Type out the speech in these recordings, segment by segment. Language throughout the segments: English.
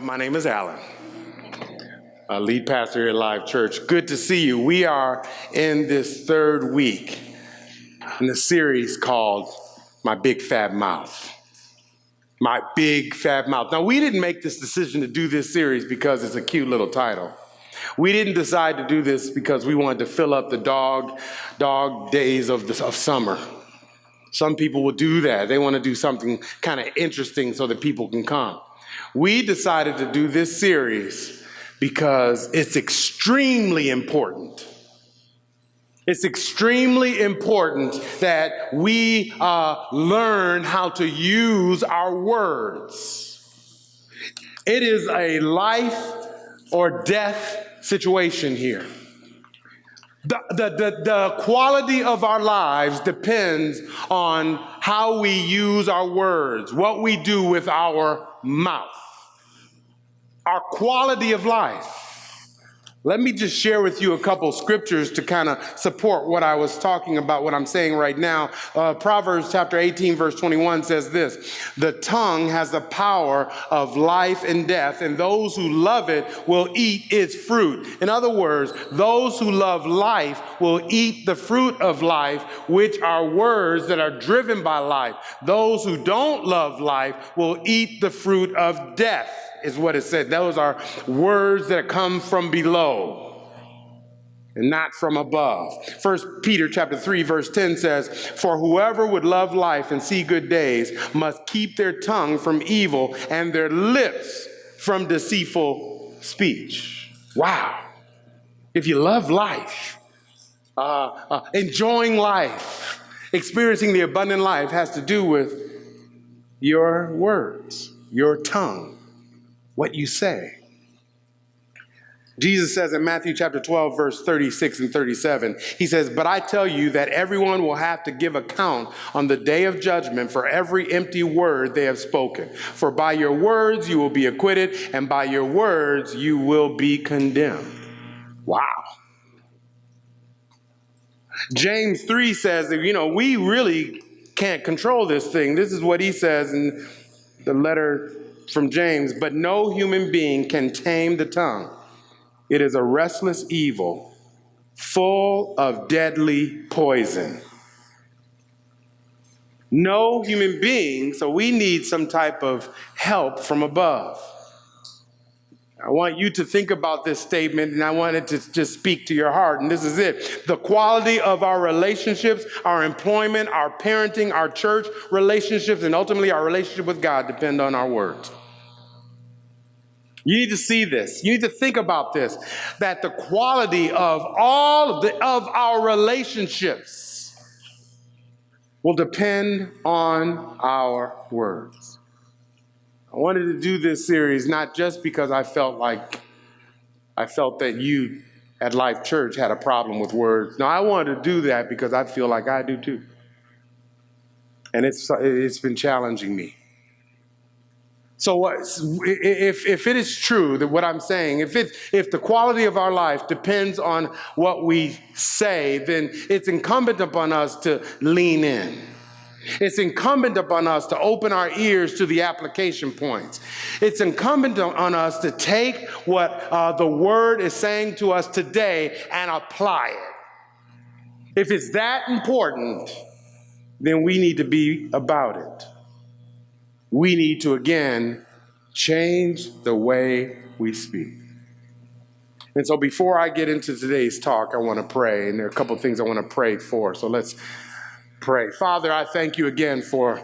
My name is Alan, lead pastor here at Live Church. Good to see you. We are in this third week in the series called My Big Fat Mouth. My Big Fat Mouth. Now, we didn't make this decision to do this series because it's a cute little title. We didn't decide to do this because we wanted to fill up the dog days of summer. Some people will do that. They want to do something kind of interesting so that people can come. We decided to do this series because it's extremely important. It's extremely important that we learn how to use our words. It is a life or death situation here. The quality of our lives depends on how we use our words, what we do with our mouth, our quality of life. Let me just share with you a couple scriptures to kind of support what I was talking about, what I'm saying right now. Proverbs chapter 18, verse 21 says this: the tongue has the power of life and death, and those who love it will eat its fruit. In other words, those who love life will eat the fruit of life, which are words that are driven by life. Those who don't love life will eat the fruit of death, is what it said. Those are words that come from below and not from above. 1 Peter chapter 3, verse 10 says, for whoever would love life and see good days must keep their tongue from evil and their lips from deceitful speech. Wow. If you love life, enjoying life, experiencing the abundant life has to do with your words, your tongue, what you say. Jesus says in Matthew chapter 12, verse 36 and 37, he says, but I tell you that everyone will have to give account on the day of judgment for every empty word they have spoken. For by your words you will be acquitted, and by your words you will be condemned. Wow. James 3 says that, we really can't control this thing. This is what he says in the letter from James, but no human being can tame the tongue. It is a restless evil, full of deadly poison. No human being, so we need some type of help from above. I want you to think about this statement, and I want it to just speak to your heart, and this is it. The quality of our relationships, our employment, our parenting, our church relationships, and ultimately our relationship with God depend on our words. You need to see this. You need to think about this, that the quality of all of our relationships will depend on our words. I wanted to do this series not just because I felt that you at Life Church had a problem with words. No, I wanted to do that because I feel like I do too. And it's been challenging me. So if it is true that what I'm saying, if the quality of our life depends on what we say, then it's incumbent upon us to lean in. It's incumbent upon us to open our ears to the application points. It's incumbent on us to take what the word is saying to us today and apply it. If it's that important, then we need to be about it. We need to, again, change the way we speak. And so before I get into today's talk, I want to pray, and there are a couple of things I want to pray for. So let's pray. Father, I thank you again for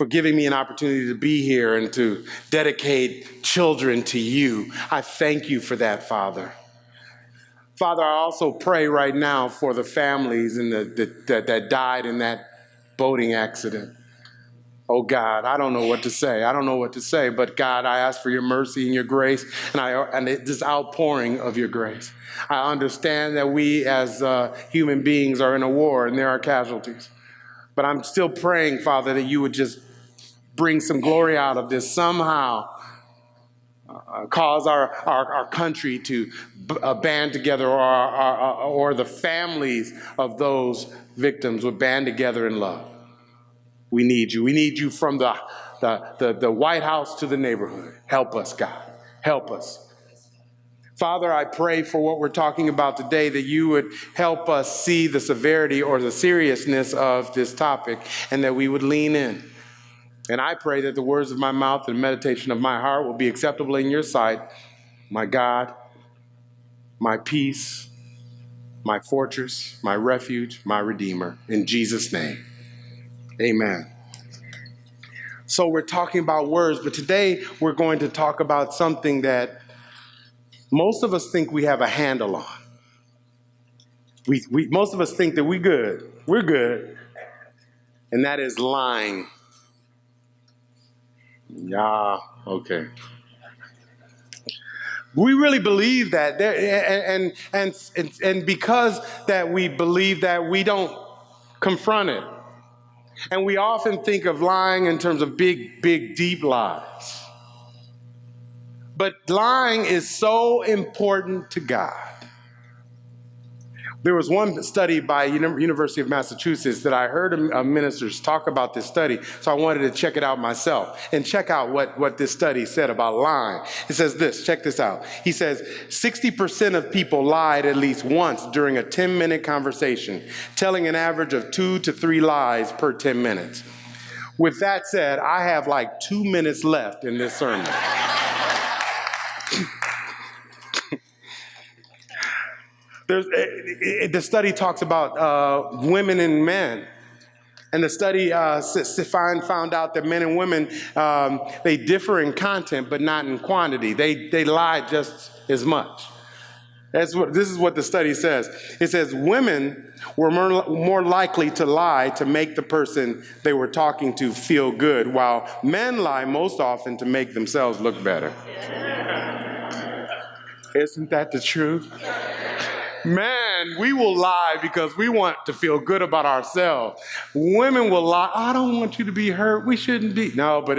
giving me an opportunity to be here and to dedicate children to you. I thank you for that, Father. Father, I also pray right now for the families that died in that boating accident. Oh God, I don't know what to say. But God, I ask for your mercy and your grace and this outpouring of your grace. I understand that we as human beings are in a war and there are casualties. But I'm still praying, Father, that you would just bring some glory out of this somehow. Cause our country to band together, or the families of those victims would band together in love. We need you. We need you from the the White House to the neighborhood. Help us, God. Help us. Father, I pray for what we're talking about today, that you would help us see the severity or the seriousness of this topic, and that we would lean in. And I pray that the words of my mouth and meditation of my heart will be acceptable in your sight, my God, my peace, my fortress, my refuge, my redeemer. In Jesus' name, amen. So we're talking about words, but today we're going to talk about something that most of us think we have a handle on. Most of us think that we're good, and that is lying. Yeah, okay. We really believe that, and because that we believe that, we don't confront it. And we often think of lying in terms of big, deep lies. But lying is so important to God. There was one study by University of Massachusetts that I heard ministers talk about this study, so I wanted to check it out myself and check out what this study said about lying. It says this, check this out. He says 60% of people lied at least once during a 10-minute conversation, telling an average of 2 to 3 lies per 10 minutes. With that said, I have like 2 minutes left in this sermon. The study talks about women and men. And the study found out that men and women, they differ in content, but not in quantity. They lie just as much. This is what the study says. It says women were more likely to lie to make the person they were talking to feel good, while men lie most often to make themselves look better. Isn't that the truth? Man, we will lie because we want to feel good about ourselves. Women will lie, I don't want you to be hurt. We shouldn't be. No, but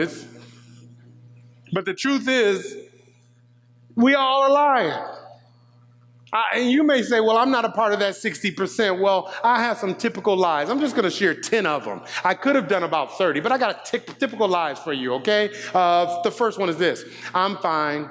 the truth is, we all are lying. And you may say, well, I'm not a part of that 60%. Well, I have some typical lies. I'm just going to share 10 of them. I could have done about 30, but I got typical lies for you, okay? The first one is this: I'm fine.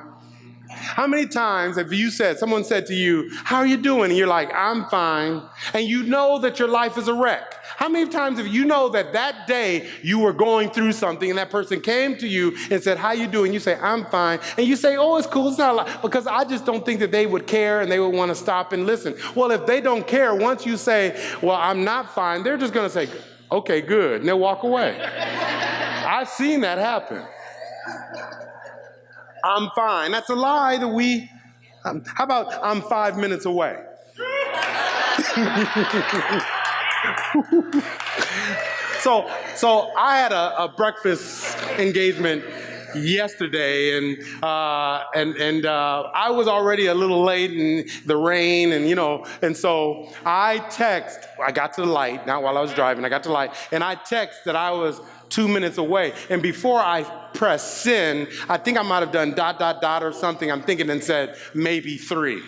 How many times have someone said to you, how are you doing? And you're like, I'm fine. And you know that your life is a wreck. How many times have you know that day you were going through something and that person came to you and said, how you doing? You say, I'm fine. And you say, oh, it's cool. It's not a lot. Because I just don't think that they would care and they would want to stop and listen. Well, if they don't care, once you say, well, I'm not fine, they're just going to say, okay, good. And they'll walk away. I've seen that happen. I'm fine. That's a lie that how about I'm 5 minutes away? So I had a breakfast engagement yesterday, and I was already a little late in the rain, and so I got to the light, not while I was driving, I got to the light, and I text that I was 2 minutes away. And before I pressed send, I think I might have done ... or something. I'm thinking and said maybe 3,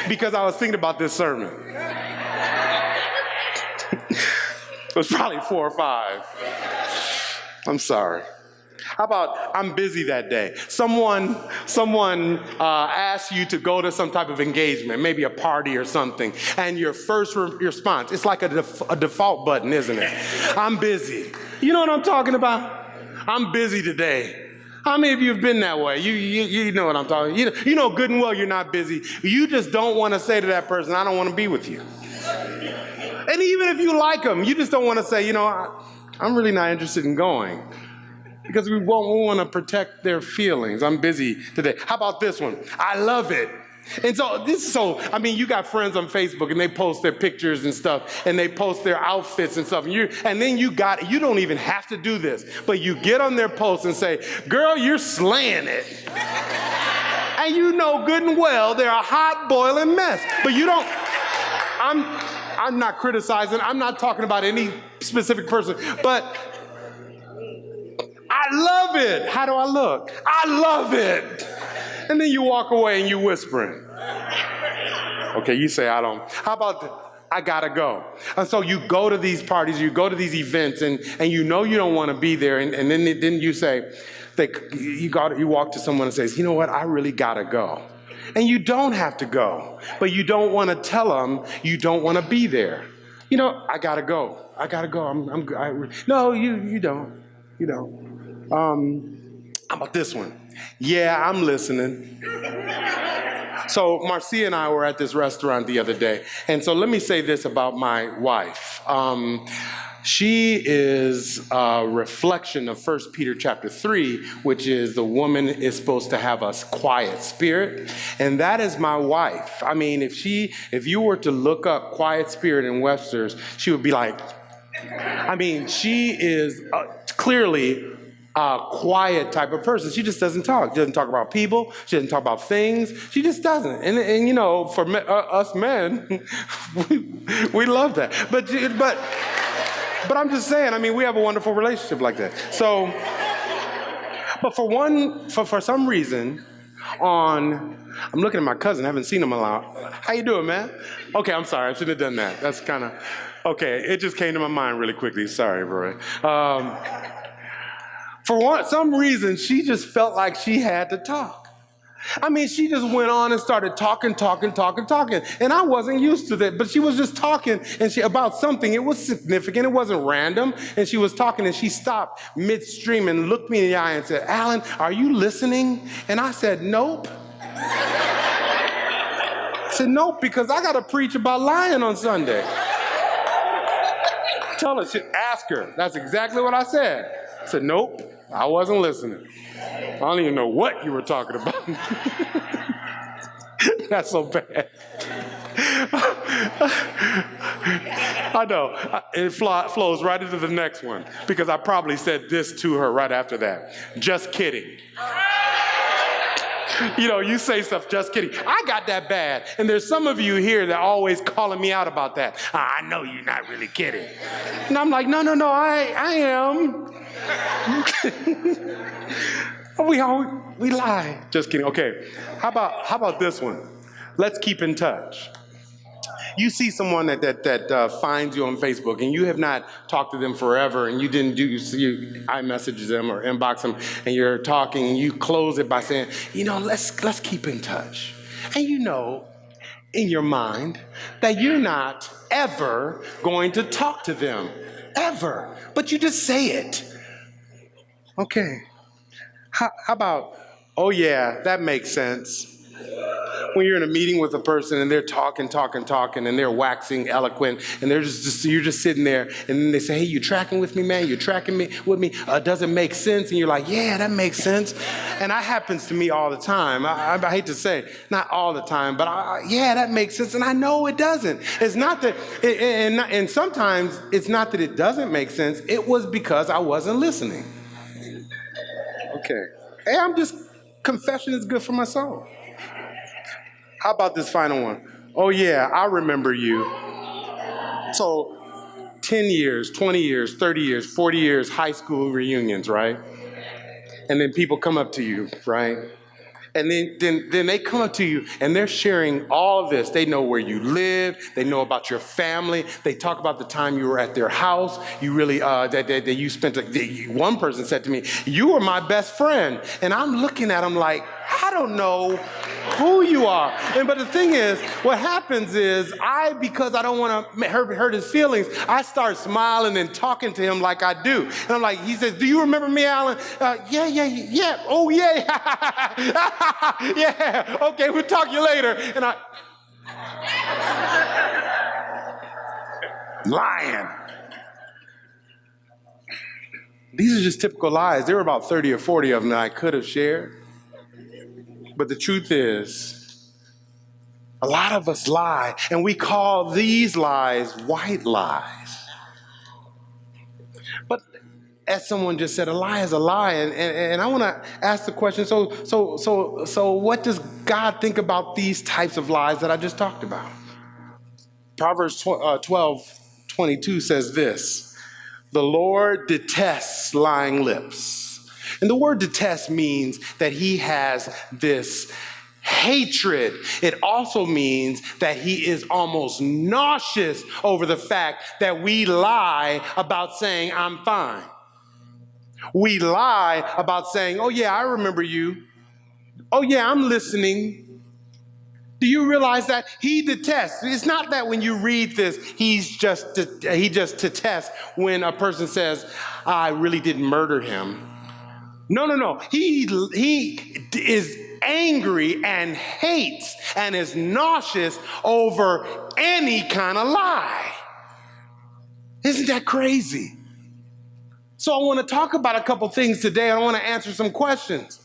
because I was thinking about this sermon. It was probably 4 or 5. I'm sorry. How about I'm busy that day? Someone asks you to go to some type of engagement, maybe a party or something, and your first response, it's like a default button, isn't it? I'm busy. You know what I'm talking about? I'm busy today. How many of you have been that way? You know what I'm talking about. You know good and well you're not busy. You just don't want to say to that person, I don't want to be with you. And even if you like them, you just don't want to say, I'm really not interested in going. Because we want to protect their feelings. I'm busy today. How about this one? I love it. And you got friends on Facebook and they post their pictures and stuff, and they post their outfits and stuff. And then you don't even have to do this, but you get on their post and say, girl, you're slaying it. And you know good and well they're a hot boiling mess. But you don't, I'm not criticizing, I'm not talking about any specific person, but I love it. How do I look? I love it. And then you walk away and you whispering. Okay, you say I don't. How about I gotta go. And so you go to these parties, you go to these events, and you know you don't want to be there, and then you say, you walk to someone and says, you know what, I really gotta go. And you don't have to go, but you don't want to tell them you don't want to be there. You know, I gotta go. I gotta go. No, you don't. You don't. How about this one? Yeah, I'm listening. So Marcia and I were at this restaurant the other day, and so let me say this about my wife. She is a reflection of 1 Peter chapter 3, which is the woman is supposed to have a quiet spirit, and that is my wife. I mean, if you were to look up quiet spirit in Webster's, she would be like, I mean, she is clearly a quiet type of person. She just doesn't talk. She doesn't talk about people. She doesn't talk about things. She just doesn't. And you know, for us men, we love that. But I'm just saying, I mean, we have a wonderful relationship like that. So, but for some reason, I'm looking at my cousin. I haven't seen him a lot. How you doing, man? Okay, I'm sorry. I shouldn't have done that. That's kind of, okay. It just came to my mind really quickly. Sorry, Roy. For some reason, she just felt like she had to talk. I mean, she just went on and started talking. And I wasn't used to that, but she was just talking about something. It was significant. It wasn't random. And she was talking, and she stopped midstream and looked me in the eye and said, Alan, are you listening? And I said, nope. I said, nope, because I got to preach about lying on Sunday. Tell her, ask her. That's exactly what I said. I said, nope, I wasn't listening. I don't even know what you were talking about. That's so bad. I know. It flows right into the next one, because I probably said this to her right after that. Just kidding. You know, you say stuff, just kidding. I got that bad. And there's some of you here that are always calling me out about that. I know you're not really kidding. And I'm like, no, I am. We lie. Just kidding. Okay. How about this one? Let's keep in touch. You see someone that finds you on Facebook, and you have not talked to them forever, and you iMessage them or inbox them, and you're talking, and you close it by saying, you know, let's keep in touch. And you know, in your mind, that you're not ever going to talk to them, ever. But you just say it. Okay. How about, oh yeah, that makes sense. When you're in a meeting with a person and they're talking, and they're waxing eloquent, and you're just sitting there, and then they say, hey, you tracking with me, man? You tracking with me? Does it make sense? And you're like, yeah, that makes sense. And that happens to me all the time. I hate to say, not all the time, but yeah, that makes sense. And I know it doesn't. It's not that, and sometimes it's not that it doesn't make sense. It was because I wasn't listening. Okay. Hey, confession is good for my soul. How about this final one? Oh yeah, I remember you. So 10 years, 20 years, 30 years, 40 years, high school reunions, right? And then people come up to you, right? And then they come up to you and they're sharing all of this. They know where you live. They know about your family. They talk about the time you were at their house. You really, that you spent, one person said to me, you were my best friend. And I'm looking at them like, I don't know who you are. But the thing is, what happens is because I don't want to hurt his feelings, I start smiling and talking to him like I do. And I'm like, he says, do you remember me, Alan? Yeah. Oh, yeah. Yeah. Okay, we'll talk to you later. And lying. These are just typical lies. There were about 30 or 40 of them that I could have shared. But the truth is, a lot of us lie, and we call these lies white lies. But as someone just said, a lie is a lie, and I want to ask the question, so what does God think about these types of lies that I just talked about? Proverbs 12:22 says this, the Lord detests lying lips. And the word detest means that he has this hatred. It also means that he is almost nauseous over the fact that we lie about saying, I'm fine. We lie about saying, oh yeah, I remember you. Oh yeah, I'm listening. Do you realize that he detests? It's not that when you read this, he just detests when a person says, I really didn't murder him. No. He is angry and hates and is nauseous over any kind of lie. Isn't that crazy? So I want to talk about a couple things today. I want to answer some questions.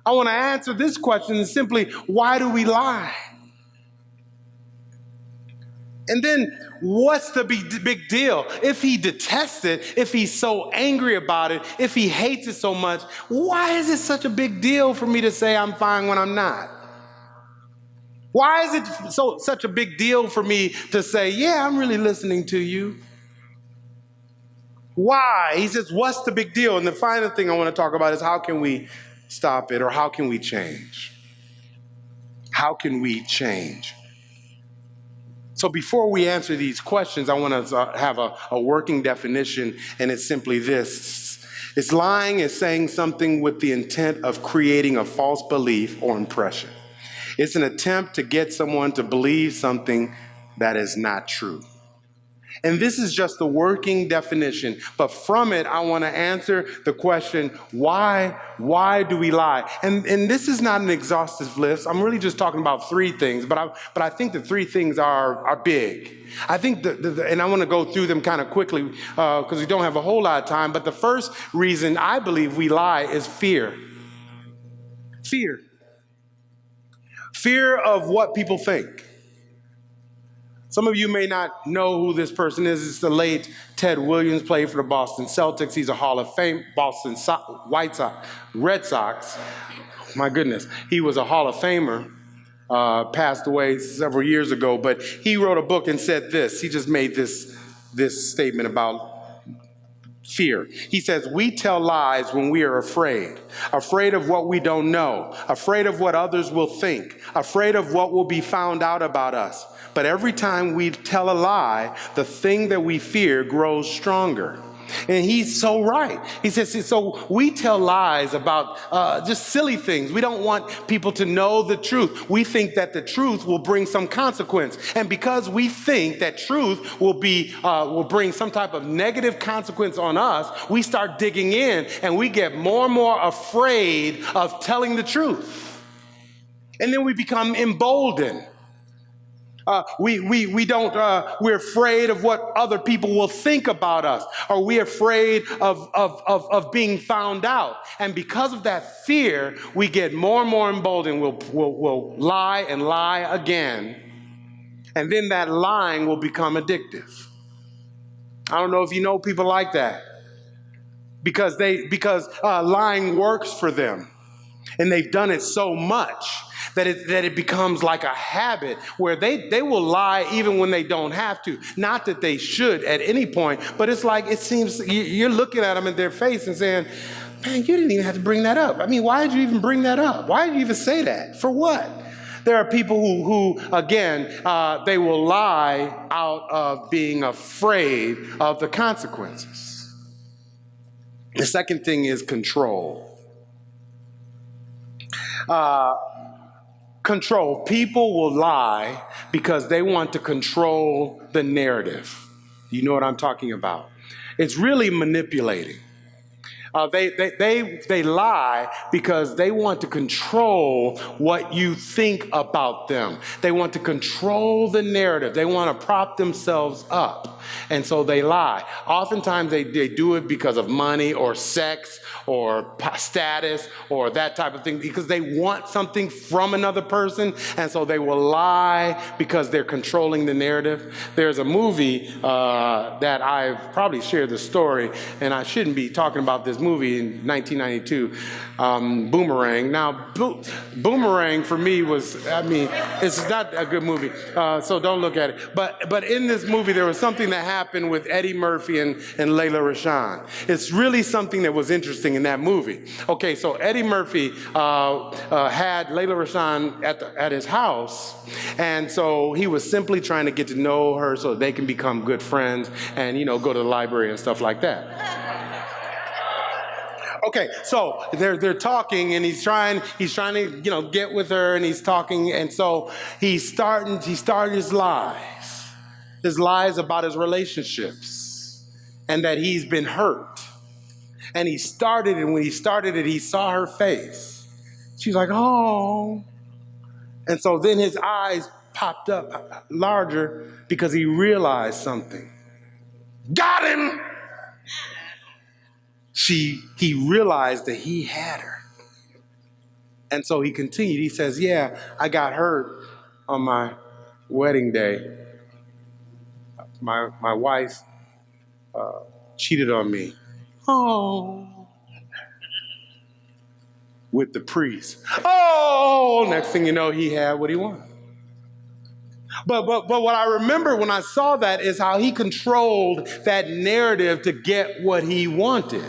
I want to answer this question simply, why do we lie? And then, what's the big deal? If he detests it, if he's so angry about it, if he hates it so much, why is it such a big deal for me to say I'm fine when I'm not? Why is it such a big deal for me to say, yeah, I'm really listening to you? Why? He says, what's the big deal? And the final thing I want to talk about is how can we stop it, or how can we change? How can we change? So before we answer these questions, I want to have a working definition, and it's simply this. It's lying is saying something with the intent of creating a false belief or impression. It's an attempt to get someone to believe something that is not true. And this is just the working definition. But from it, I want to answer the question, why do we lie? And this is not an exhaustive list. I'm really just talking about three things, but I think the three things are big. I think and I want to go through them kind of quickly because we don't have a whole lot of time. But the first reason I believe we lie is fear. Fear. Fear of what people think. Some of you may not know who this person is. It's the late Ted Williams, played for the Boston Celtics. He's a Hall of Fame, Red Sox. My goodness, he was a Hall of Famer, passed away several years ago, but he wrote a book and said this. He just made this statement about fear. He says, we tell lies when we are afraid of what we don't know, afraid of what others will think, afraid of what will be found out about us. But every time we tell a lie, the thing that we fear grows stronger. And he's so right. He says, so we tell lies about just silly things. We don't want people to know the truth. We think that the truth will bring some consequence. And because we think that truth will bring some type of negative consequence on us, we start digging in and we get more and more afraid of telling the truth. And then we become emboldened. We're afraid of what other people will think about us, or we're afraid of being found out. And because of that fear, we get more and more emboldened. We'll lie and lie again. And then that lying will become addictive. I don't know if you know people like that, because lying works for them. And they've done it so much that it becomes like a habit where they will lie even when they don't have to. Not that they should at any point, but it's like it seems you're looking at them in their face and saying, man, you didn't even have to bring that up. I mean, why did you even bring that up? Why did you even say that? For what? There are people who again, they will lie out of being afraid of the consequences. The second thing is control. Control. People will lie because they want to control the narrative. You know what I'm talking about. It's really manipulating. They lie because they want to control what you think about them. They want to control the narrative. They want to prop themselves up. And so they lie. Oftentimes they do it because of money or sex or status or that type of thing, because they want something from another person. And so they will lie because they're controlling the narrative. There's a movie that I've probably shared the story, and I shouldn't be talking about this movie in 1992, Boomerang. Now, Boomerang for me was, I mean, it's not a good movie, so don't look at it. But in this movie, there was something that happened with Eddie Murphy and Layla Rashawn. It's really something that was interesting in that movie. Okay, so Eddie Murphy had Layla Rashawn at his house, and so he was simply trying to get to know her so they can become good friends and, you know, go to the library and stuff like that. Okay, so they're talking, and he's trying to, you know, get with her, and he's talking, and so he started his lies about his relationships, and that he's been hurt. And he started, and when he started it, he saw her face. She's like, oh. And so then his eyes popped up larger because he realized something. Got him! He realized that he had her. And so he continued. He says, yeah, I got hurt on my wedding day. My wife cheated on me. Oh. With the priest. Oh, next thing you know, he had what he wanted. But what I remember when I saw that is how he controlled that narrative to get what he wanted.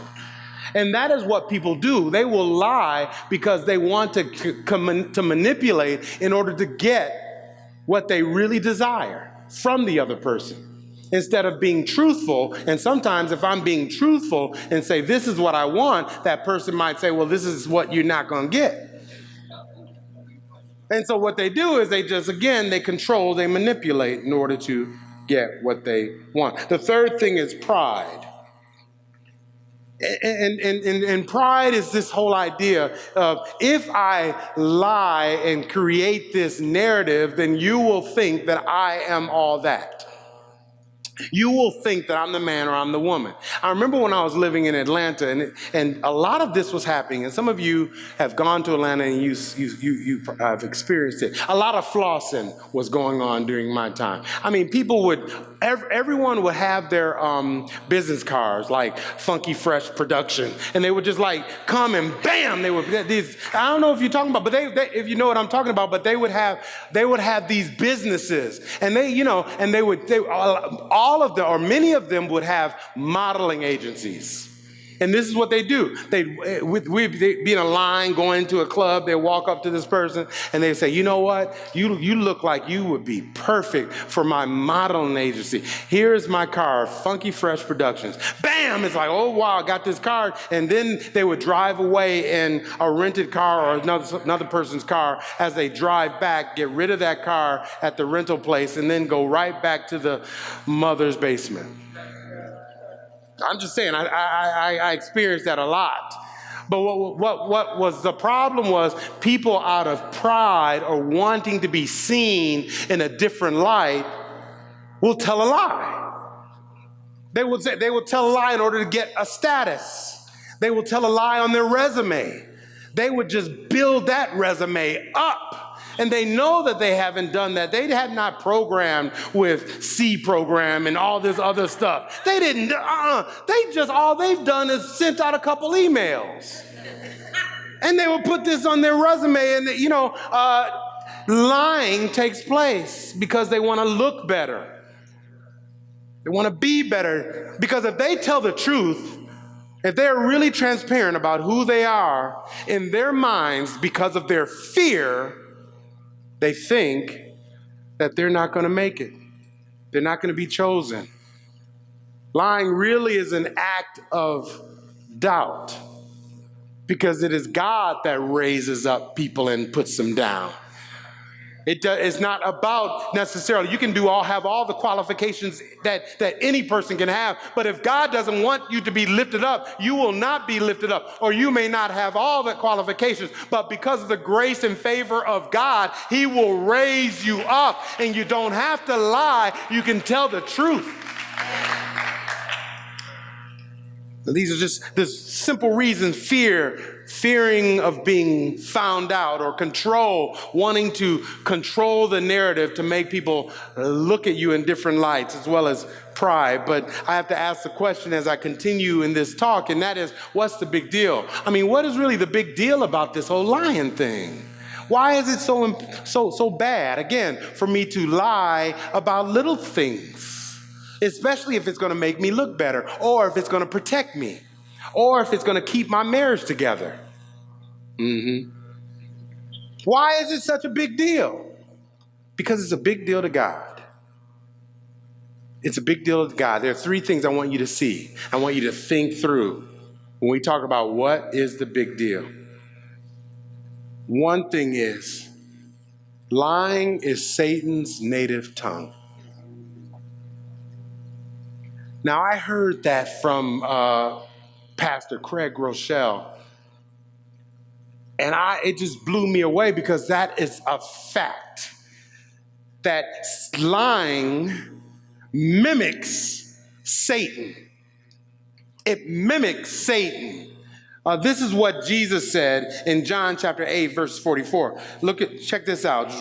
And that is what people do. They will lie because they want to manipulate in order to get what they really desire from the other person, instead of being truthful. And sometimes if I'm being truthful and say, this is what I want, that person might say, well, this is what you're not going to get. And so what they do is they control, they manipulate in order to get what they want. The third thing is pride. And pride is this whole idea of, if I lie and create this narrative, then you will think that I am all that. You will think that I'm the man or I'm the woman. I remember when I was living in Atlanta, and a lot of this was happening, and some of you have gone to Atlanta and you have experienced it. A lot of flossing was going on during my time. I mean, everyone would have their business cards, like Funky Fresh Production, and they would just like come and bam, they would, these, I don't know if you're talking about, but if you know what I'm talking about, but they would have these businesses, and all of them, or many of them, would have modeling agencies. And this is what they do. We'd be in a line going to a club. They walk up to this person and they say, you know what? You look like you would be perfect for my modeling agency. Here's my card, Funky Fresh Productions. Bam! It's like, oh, wow, I got this card. And then they would drive away in a rented car or another person's car. As they drive back, get rid of that car at the rental place, and then go right back to the mother's basement. I'm just saying, I experienced that a lot. But what was the problem was, people out of pride or wanting to be seen in a different light will tell a lie. They will tell a lie in order to get a status. They will tell a lie on their resume. They would just build that resume up. And they know that they haven't done that. They had not programmed with C program and all this other stuff. They didn't, all they've done is sent out a couple emails. And they will put this on their resume, and lying takes place because they want to look better. They want to be better. Because if they tell the truth, if they're really transparent about who they are, in their minds, because of their fear, they think that they're not going to make it. They're not going to be chosen. Lying really is an act of doubt, because it is God that raises up people and puts them down. It's not about necessarily, you can have all the qualifications that any person can have, but if God doesn't want you to be lifted up, you will not be lifted up. Or you may not have all the qualifications, but because of the grace and favor of God, He will raise you up, and you don't have to lie. You can tell the truth. These are just the simple reasons: fearing of being found out, or control, wanting to control the narrative to make people look at you in different lights, as well as pride. But I have to ask the question as I continue in this talk, and that is, what's the big deal? I mean, what is really the big deal about this whole lying thing? Why is it so bad, again, for me to lie about little things? Especially if it's going to make me look better, or if it's going to protect me, or if it's going to keep my marriage together. Why is it such a big deal? Because it's a big deal to God. It's a big deal to God. There are three things I want you to see. I want you to think through when we talk about what is the big deal. One thing is, lying is Satan's native tongue. Now, I heard that from Pastor Craig Rochelle, and it just blew me away, because that is a fact, that lying mimics Satan. It mimics Satan. This is what Jesus said in John chapter 8, verse 44. Check this out.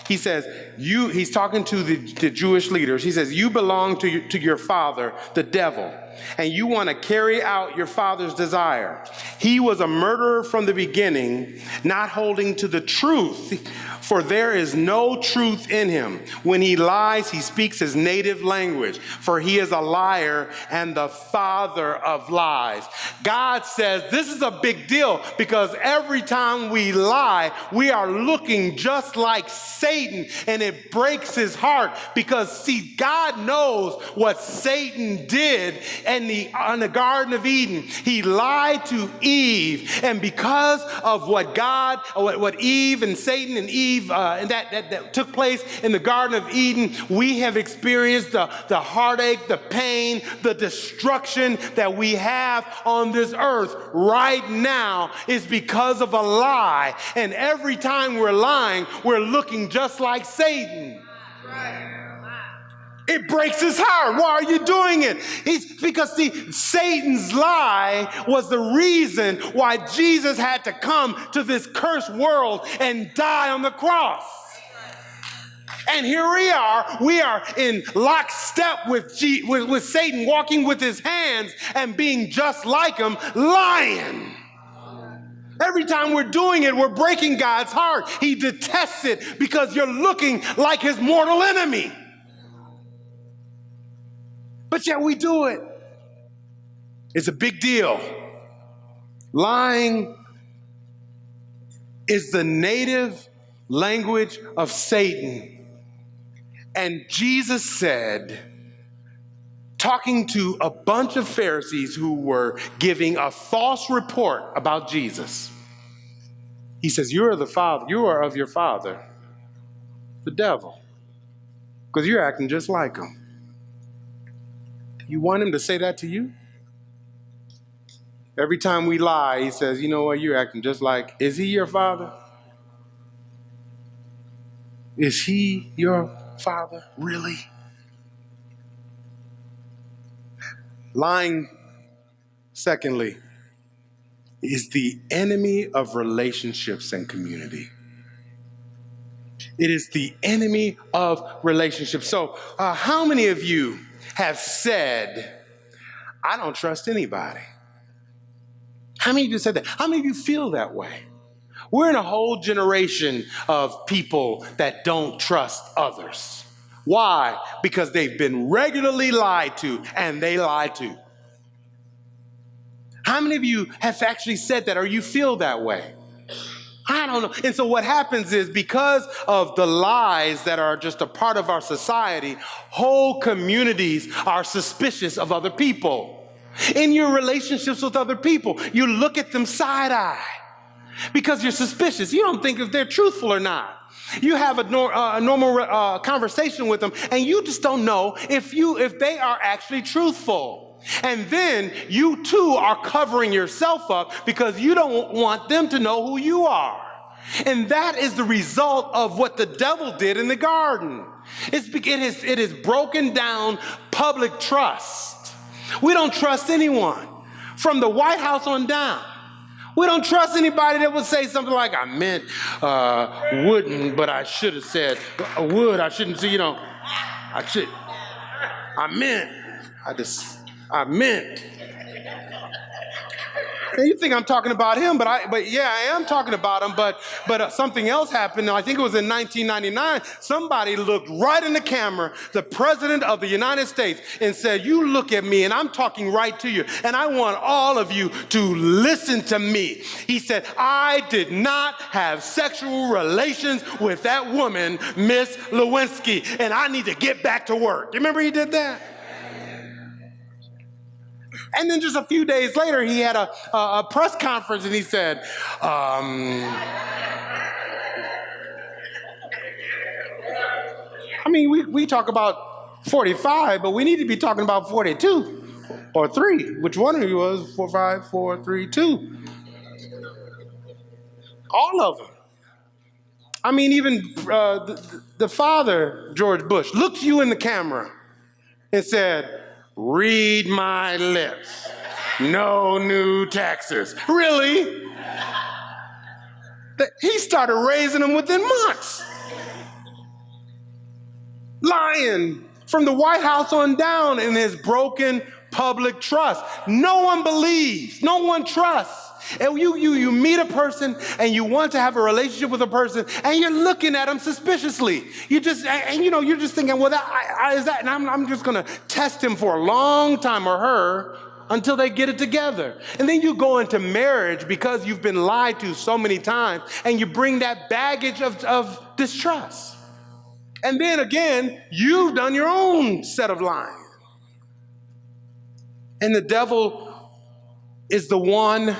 He says, he's talking to the Jewish leaders. He says, you belong to your father, the devil, and you want to carry out your father's desire. He was a murderer from the beginning, not holding to the truth, for there is no truth in him. When he lies, he speaks his native language, for he is a liar and the father of lies. God says this is a big deal, because every time we lie, we are looking just like Satan, and it breaks his heart, because, see, God knows what Satan did in the Garden of Eden. He lied to Eve, and because of what Eve and Satan and Eve and that took place in the Garden of Eden, we have experienced the heartache, the pain, the destruction that we have on this earth right now is because of a lie. And every time we're lying, we're looking just like Satan. It breaks his heart. Why are you doing it? Because, see, Satan's lie was the reason why Jesus had to come to this cursed world and die on the cross. And here we are in lockstep with Satan, walking with his hands and being just like him, lying. Every time we're doing it, we're breaking God's heart. He detests it, because you're looking like his mortal enemy. But yet we do it. It's a big deal. Lying is the native language of Satan. And Jesus said, talking to a bunch of Pharisees who were giving a false report about Jesus, he says, you are of your father, the devil, because you're acting just like him. You want him to say that to you? Every time we lie, he says, you know what, you're acting just like, is he your father? Is he your father, really? Lying, secondly, is the enemy of relationships and community. It is the enemy of relationships. So how many of you have said, I don't trust anybody? How many of you said that? How many of you feel that way? We're in a whole generation of people that don't trust others. Why? Because they've been regularly lied to, and they lie too. How many of you have actually said that, or you feel that way? I don't know. And so what happens is, because of the lies that are just a part of our society, whole communities are suspicious of other people. In your relationships with other people, you look at them side-eye because you're suspicious. You don't think if they're truthful or not. You have a normal conversation with them, and you just don't know if they are actually truthful. And then you too are covering yourself up because you don't want them to know who you are. And that is the result of what the devil did in the garden. It has broken down public trust. We don't trust anyone. from the White House on down. We don't trust anybody that would say something like, I meant wouldn't, but I should have said would. I shouldn't say, I meant. And you think I'm talking about him, but yeah, I am talking about him, but something else happened. I think it was in 1999. Somebody looked right in the camera, the president of the United States, and said, you look at me and I'm talking right to you. And I want all of you to listen to me. He said, I did not have sexual relations with that woman, Miss Lewinsky, and I need to get back to work. You remember he did that? And then just a few days later, he had a press conference and he said, we talk about 45, but we need to be talking about 42 or 3. Which one of you was 4, 5, 4, 3, 2? All of them. Even the father, George Bush, looked you in the camera and said, read my lips. No new taxes. Really? He started raising them within months. Lying from the White House on down in his broken public trust. No one believes. No one trusts. And you meet a person and you want to have a relationship with a person and you're looking at them suspiciously. You're just thinking, well, and I'm just going to test him for a long time or her until they get it together. And then you go into marriage because you've been lied to so many times and you bring that baggage of distrust. And then again, you've done your own set of lying. And the devil is the one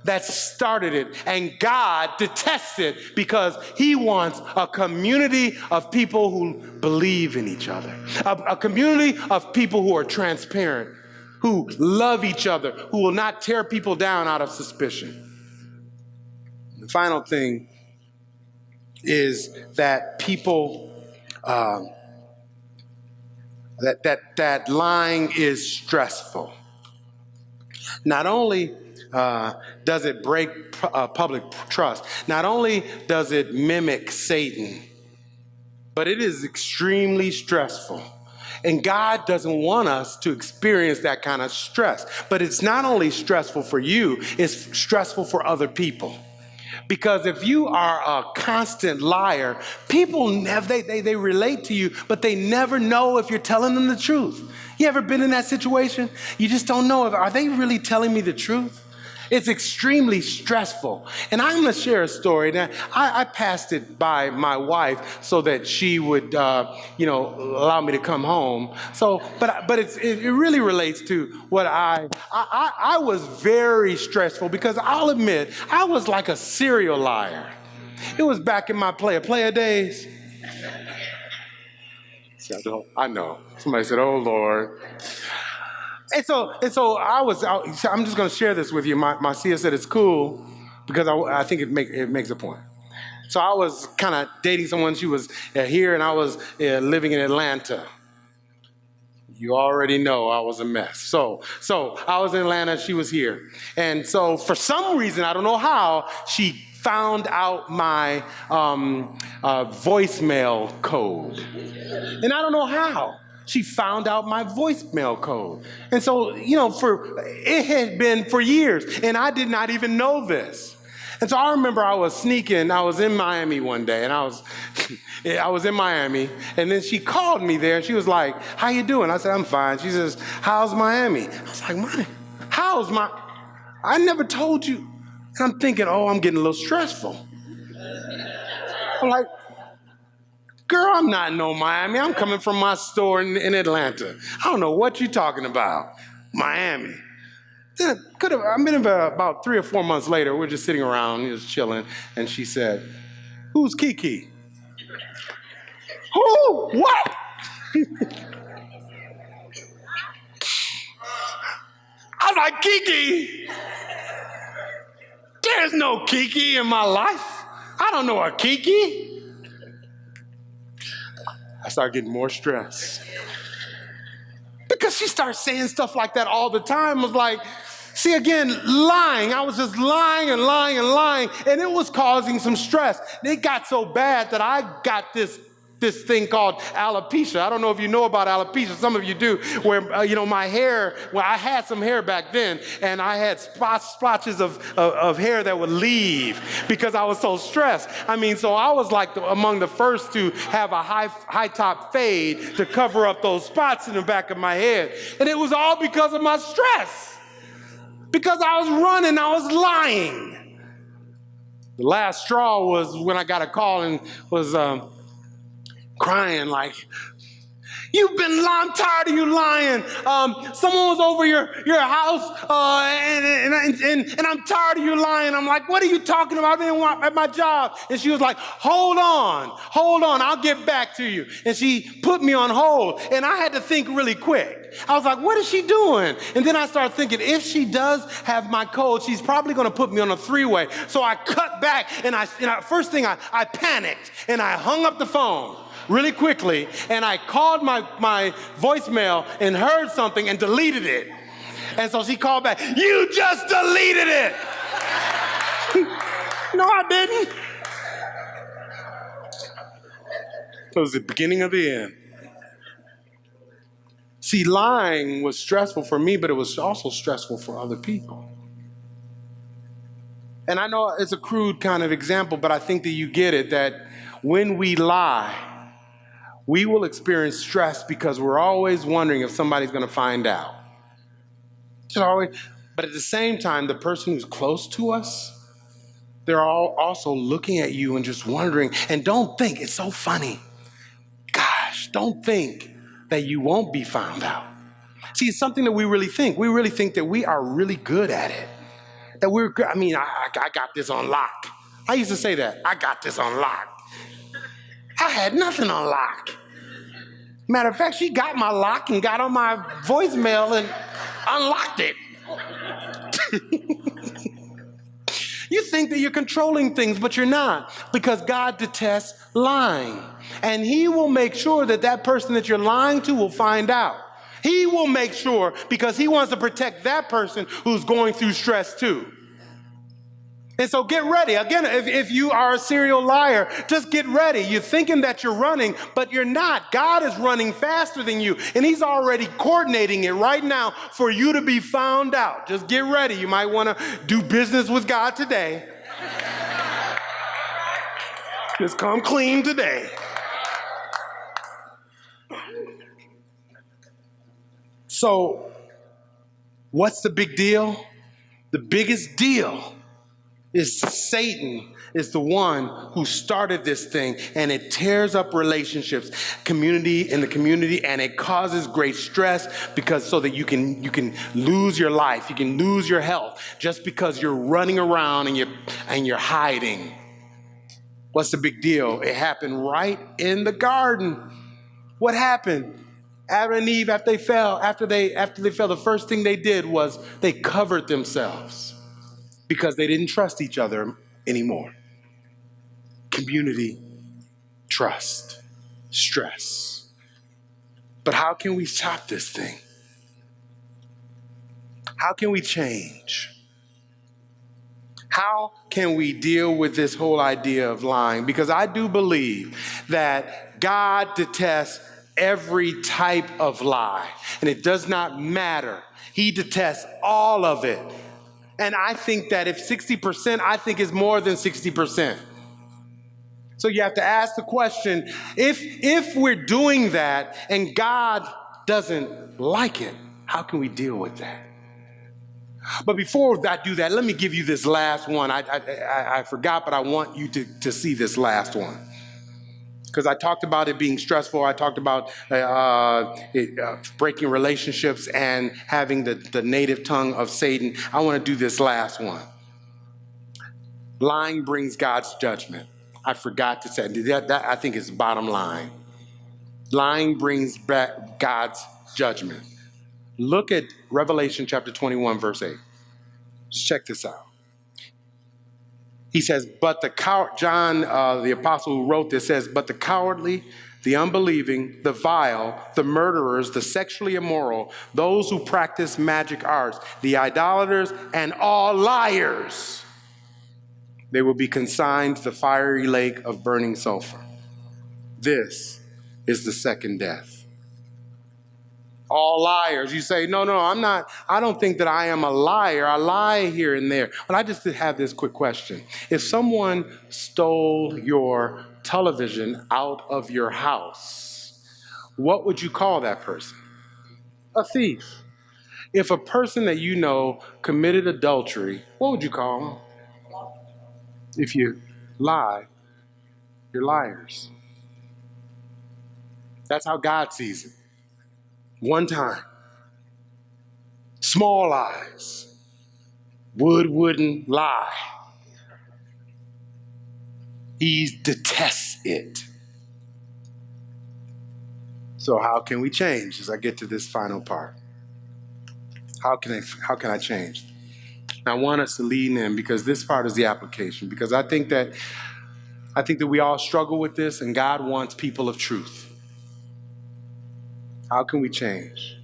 that started it, and God detests it because he wants a community of people who believe in each other, a community of people who are transparent, who love each other, who will not tear people down out of suspicion. The final thing is that people, that lying is stressful. Not only does it break public trust, not only does it mimic Satan, but it is extremely stressful. And God doesn't want us to experience that kind of stress. But it's not only stressful for you, it's stressful for other people. Because if you are a constant liar, people they relate to you, but they never know if you're telling them the truth. You ever been in that situation? You just don't know are they really telling me the truth? It's extremely stressful. And I'm going to share a story. Now, I passed it by my wife so that she would, allow me to come home. So, but it really relates to what I was very stressful because I'll admit, I was like a serial liar. It was back in my player days. I know. Somebody said, oh, Lord. And so I'm just going to share this with you. My Sia said it's cool because I think it makes a point. So I was kind of dating someone. She was here and I was living in Atlanta. You already know I was a mess. So I was in Atlanta. She was here. And so for some reason, I don't know how, she found out my voicemail code. And I don't know how. She found out my voicemail code. And so, it had been for years, and I did not even know this. And so I remember I was sneaking. I was in Miami one day, and I was in Miami, and then she called me there, and she was like, how you doing? I said, I'm fine. She says, how's Miami? I was like, I never told you. And I'm thinking, I'm getting a little stressful. I'm like, girl, I'm not in no Miami. I'm coming from my store in Atlanta. I don't know what you're talking about. Miami. Then about 3 or 4 months later, we're just sitting around, just chilling, and she said, who's Kiki? Who? What? I was like, Kiki? There's no Kiki in my life. I don't know a Kiki. I started getting more stressed. Because she starts saying stuff like that all the time. I was like, See, again, lying. I was just lying and lying and lying, and it was causing some stress. It got so bad that I got this thing called alopecia. I don't know if you know about alopecia. Some of you do, where, my hair, well, I had some hair back then, and I had splotches of hair that would leave because I was so stressed. I mean, so I was like among the first to have a high top fade to cover up those spots in the back of my head. And it was all because of my stress. Because I was running, I was lying. The last straw was when I got a call and was crying like, I'm tired of you lying. Someone was over your house, and I'm tired of you lying. I'm like, what are you talking about? I didn't want at my job. And she was like, hold on, I'll get back to you. And she put me on hold, and I had to think really quick. I was like, what is she doing? And then I started thinking, if she does have my code, she's probably going to put me on a three-way. So I cut back, and first thing I panicked, and I hung up the phone really quickly, and I called my voicemail and heard something and deleted it. And so she called back, you just deleted it. No, I didn't. It was the beginning of the end. See, lying was stressful for me, but it was also stressful for other people. And I know it's a crude kind of example, but I think that you get it, that when we lie, we will experience stress because we're always wondering if somebody's going to find out. But at the same time, the person who's close to us, they're all also looking at you and just wondering. And don't think, it's so funny. Gosh, don't think that you won't be found out. See, it's something that we really think. We really think that we are really good at it. That we're good. I mean, I got this on lock. I used to say that. I got this on lock. I had nothing on lock. Matter of fact, she got my lock and got on my voicemail and unlocked it. You think that you're controlling things, but you're not, because God detests lying. And he will make sure that person that you're lying to will find out. He will make sure, because he wants to protect that person who's going through stress too. And so get ready. Again, if you are a serial liar, just get ready. You're thinking that you're running, but you're not. God is running faster than you, and he's already coordinating it right now for you to be found out. Just get ready. You might want to do business with God today. Just come clean today. So, what's the big deal? The biggest deal is Satan is the one who started this thing, and it tears up relationships, community in the community, and it causes great stress because so that you can lose your life, you can lose your health just because you're running around and you're hiding. What's the big deal? It happened right in the garden. What happened? Adam and Eve, after they fell, the first thing they did was they covered themselves. Because they didn't trust each other anymore. Community, trust, stress. But how can we stop this thing? How can we change? How can we deal with this whole idea of lying? Because I do believe that God detests every type of lie. And it does not matter. He detests all of it. And I think that if 60%, I think is more than 60%. So you have to ask the question, if we're doing that and God doesn't like it, how can we deal with that? But before I do that, let me give you this last one. I forgot, but I want you to see this last one. Because I talked about it being stressful. I talked about breaking relationships and having the native tongue of Satan. I want to do this last one. Lying brings God's judgment. I forgot to say that. I think is the bottom line. Lying brings back God's judgment. Look at Revelation chapter 21, verse 8. Just check this out. He says, but the coward, John, the apostle who wrote this says, but the cowardly, the unbelieving, the vile, the murderers, the sexually immoral, those who practice magic arts, the idolaters, and all liars. They will be consigned to the fiery lake of burning sulfur. This is the second death. All liars. You say, no, I don't think that I am a liar. I lie here and there. But I just have this quick question. If someone stole your television out of your house, what would you call that person? A thief. If a person that you know committed adultery, what would you call them? If you lie, you're liars. That's how God sees it. One time. Small lies. Wouldn't lie. He detests it. So how can we change as I get to this final part? How can I change? I want us to lean in because this part is the application. Because I think that we all struggle with this, and God wants people of truth. How can we change?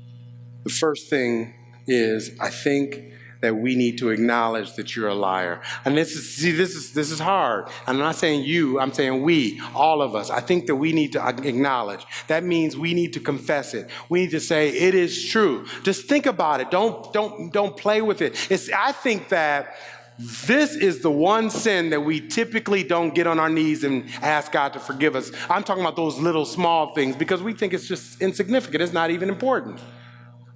The first thing is, I think that we need to acknowledge that you're a liar. And this is hard. I'm not saying you, I'm saying we, all of us. I think that we need to acknowledge. That means we need to confess it. We need to say it is true. Just think about it. Don't play with it. I think that this is the one sin that we typically don't get on our knees and ask God to forgive us. I'm talking about those little small things because we think it's just insignificant. It's not even important.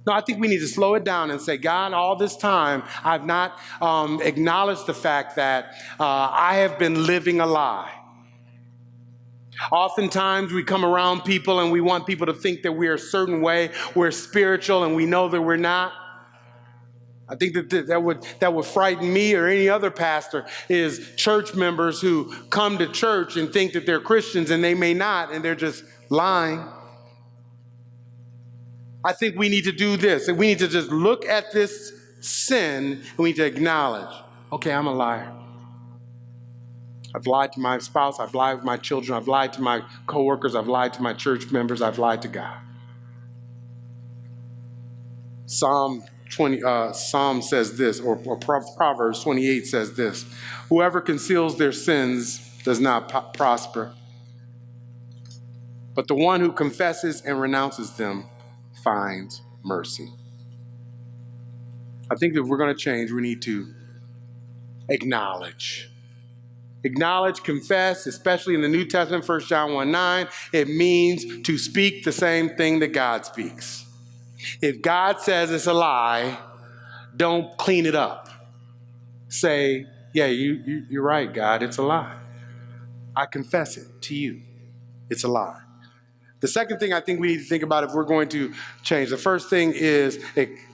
No, I think we need to slow it down and say, God, all this time, I've not acknowledged the fact that I have been living a lie. Oftentimes we come around people and we want people to think that we're a certain way, we're spiritual, and we know that we're not. I think that would frighten me or any other pastor is church members who come to church and think that they're Christians and they may not, and they're just lying. I think we need to do this, and we need to just look at this sin and we need to acknowledge, okay, I'm a liar. I've lied to my spouse, I've lied with my children, I've lied to my coworkers, I've lied to my church members, I've lied to God. Psalm says this, or Proverbs 28 says this: whoever conceals their sins does not prosper, but the one who confesses and renounces them finds mercy. I think if we're going to change, we need to acknowledge. Acknowledge, confess, especially in the New Testament, 1 John 1:9, it means to speak the same thing that God speaks. If God says it's a lie, don't clean it up. Say, yeah, you're right, God, it's a lie. I confess it to you. It's a lie. The second thing I think we need to think about if we're going to change, the first thing is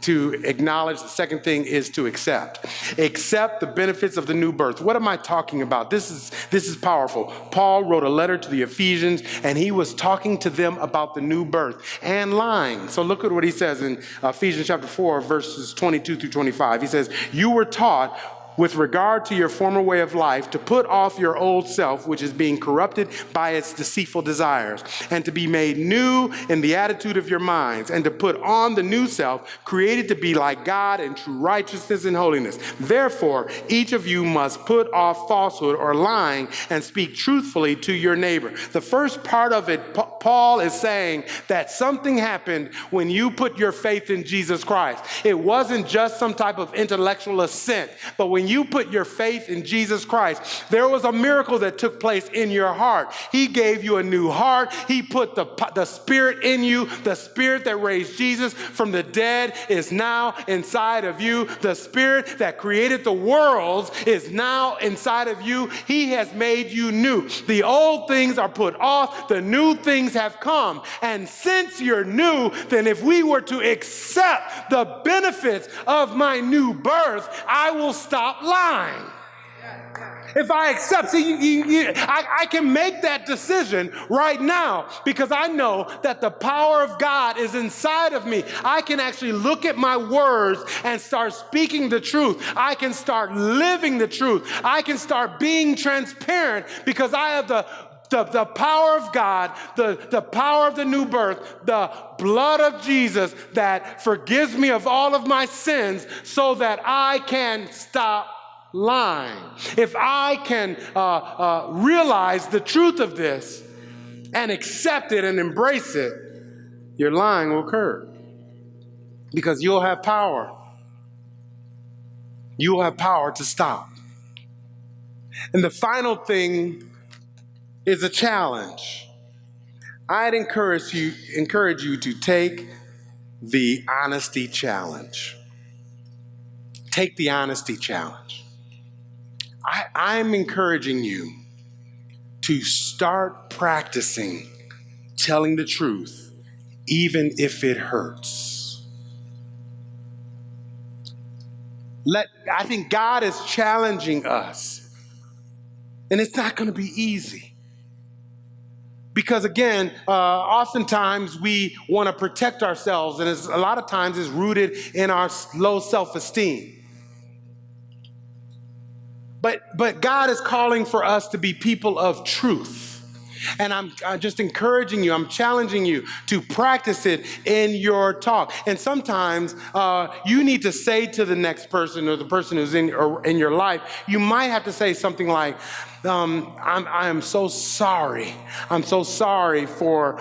to acknowledge. The second thing is to accept. Accept the benefits of the new birth. What am I talking about? This is powerful. Paul wrote a letter to the Ephesians, and he was talking to them about the new birth and lying. So look at what he says in Ephesians chapter 4, verses 22 through 25. He says, you were taught with regard to your former way of life, to put off your old self, which is being corrupted by its deceitful desires, and to be made new in the attitude of your minds, and to put on the new self, created to be like God in true righteousness and holiness. Therefore, each of you must put off falsehood or lying and speak truthfully to your neighbor. The first part of it, Paul is saying that something happened when you put your faith in Jesus Christ. It wasn't just some type of intellectual assent, but when you put your faith in Jesus Christ, there was a miracle that took place in your heart. He gave you a new heart. He put the Spirit in you. The Spirit that raised Jesus from the dead is now inside of you. The Spirit that created the worlds is now inside of you. He has made you new. The old things are put off. The new things have come. And since you're new, then if we were to accept the benefits of my new birth, I will stop lying. If I accept, I can make that decision right now because I know that the power of God is inside of me. I can actually look at my words and start speaking the truth. I can start living the truth. I can start being transparent because I have the The power of God, the power of the new birth, the blood of Jesus that forgives me of all of my sins so that I can stop lying. If I can realize the truth of this and accept it and embrace it, your lying will curb because you'll have power. You will have power to stop. And the final thing is a challenge. I'd encourage you to take the honesty challenge. Take the honesty challenge. I'm encouraging you to start practicing telling the truth, even if it hurts. I think God is challenging us, and it's not going to be easy. Because again, oftentimes we want to protect ourselves, and a lot of times it's rooted in our low self-esteem. But God is calling for us to be people of truth. And I'm just encouraging you, I'm challenging you to practice it in your talk. And sometimes you need to say to the next person or the person who's in your life, you might have to say something like, I am so sorry. I'm so sorry for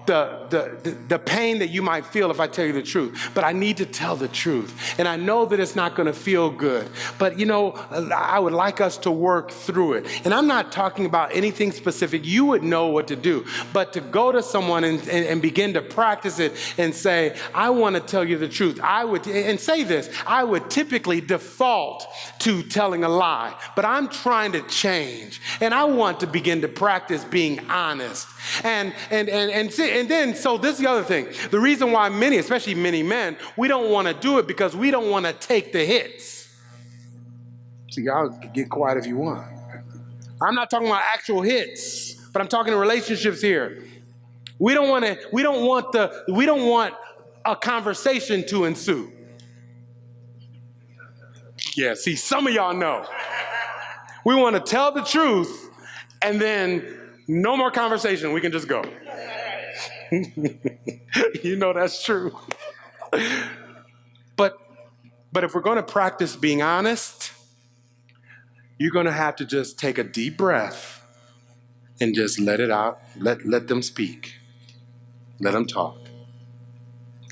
the pain that you might feel if I tell you the truth. But I need to tell the truth. And I know that it's not going to feel good. But, I would like us to work through it. And I'm not talking about anything specific. You would know what to do. But to go to someone and begin to practice it and say, I want to tell you the truth. And say this, I would typically default to telling a lie. But I'm trying to change. And I want to begin to practice being honest. And then, so this is the other thing. The reason why many, especially many men, we don't want to do it because we don't want to take the hits. So y'all can get quiet if you want. I'm not talking about actual hits, but I'm talking relationships here. We don't want a conversation to ensue. Yeah, see, some of y'all know. We want to tell the truth and then no more conversation. We can just go. You know that's true. But if we're going to practice being honest, you're going to have to just take a deep breath and just let it out. Let them speak. Let them talk.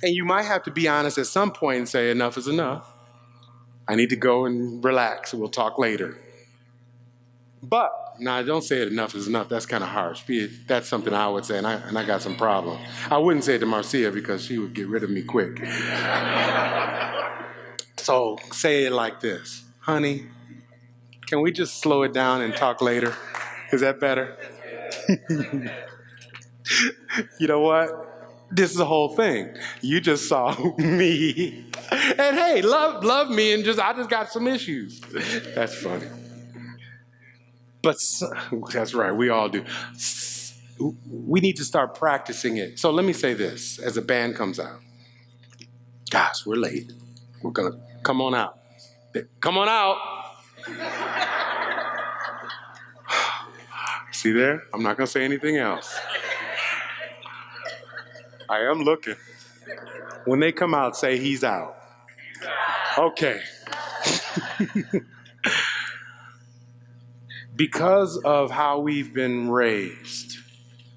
And you might have to be honest at some point and say, enough is enough. I need to go and relax. We'll talk later. But, now don't say it enough is enough. That's kind of harsh. That's something I would say, and I got some problem. I wouldn't say it to Marcia because she would get rid of me quick. So say it like this. Honey, can we just slow it down and talk later? Is that better? You know what? This is the whole thing. You just saw me. And hey, love me, and I just got some issues. That's funny. But that's right, we all do. We need to start practicing it. So let me say this as the band comes out. Gosh, we're late. We're going to come on out. Come on out. See there? I'm not going to say anything else. I am looking. When they come out, say he's out. Okay. Because of how we've been raised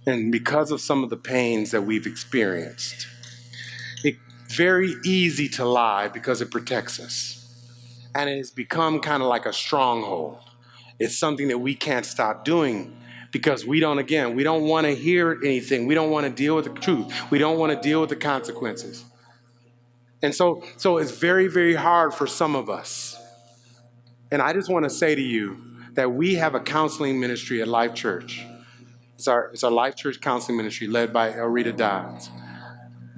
and because of some of the pains that we've experienced, it's very easy to lie because it protects us. And it's become kind of like a stronghold. It's something that we can't stop doing because we don't want to hear anything. We don't want to deal with the truth. We don't want to deal with the consequences. And so it's very, very hard for some of us. And I just want to say to you, that we have a counseling ministry at Life Church. It's our Life Church counseling ministry led by Elrita Dodds.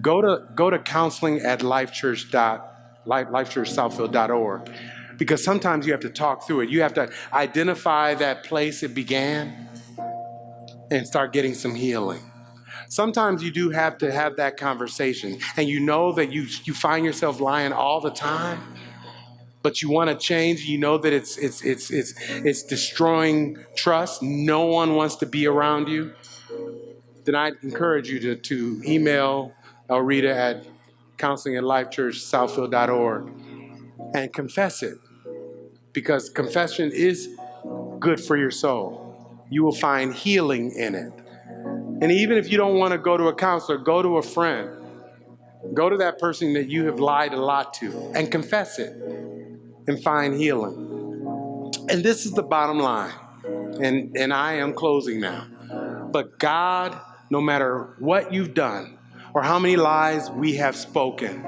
Go to counseling at lifechurchsouthfield.org because sometimes you have to talk through it. You have to identify that place it began and start getting some healing. Sometimes you do have to have that conversation and you know that you find yourself lying all the time. but you want to change. You know that it's destroying trust. No one wants to be around you. Then I encourage you to email Elrita at counseling@lifechurchsouthfield.org and confess it, because confession is good for your soul. You will find healing in it. And even if you don't want to go to a counselor, go to a friend. Go to that person that you have lied a lot to and confess it and find healing. And this is the bottom line. And I am closing now. But God, no matter what you've done or how many lies we have spoken,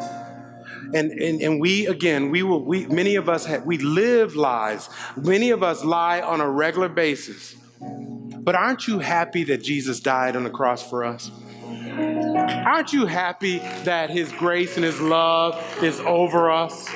and we, again, many of us we live lies. Many of us lie on a regular basis. But aren't you happy that Jesus died on the cross for us? Aren't you happy that his grace and his love is over us?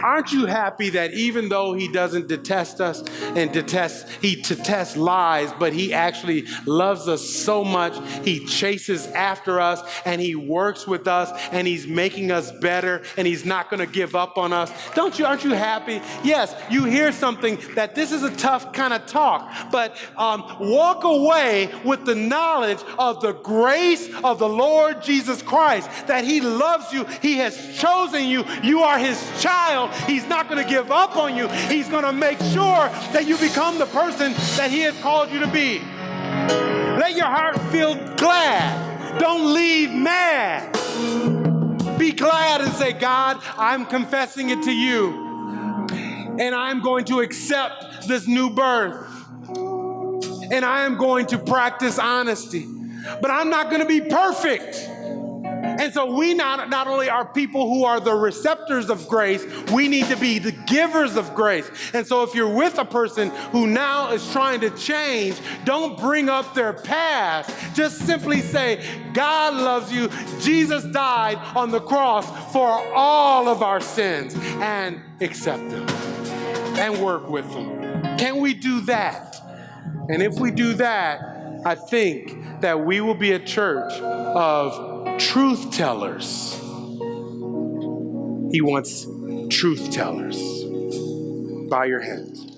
Aren't you happy that even though he doesn't detest us and he detests lies, but he actually loves us so much, he chases after us and he works with us and he's making us better and he's not going to give up on us? Aren't you happy? Yes, you hear something that this is a tough kind of talk, but walk away with the knowledge of the grace of the Lord Jesus Christ, that he loves you, he has chosen you, you are his child. He's not going to give up on you. He's going to make sure that you become the person that he has called you to be. Let your heart feel glad. Don't leave mad. Be glad and say, God, I'm confessing it to you. And I'm going to accept this new birth. And I am going to practice honesty. But I'm not going to be perfect. And so we not only are people who are the receptors of grace, we need to be the givers of grace. And so if you're with a person who now is trying to change, don't bring up their past. Just simply say, God loves you. Jesus died on the cross for all of our sins, and accept them and work with them. Can we do that? And if we do that, I think that we will be a church of truth tellers. He wants truth tellers. Bow your heads.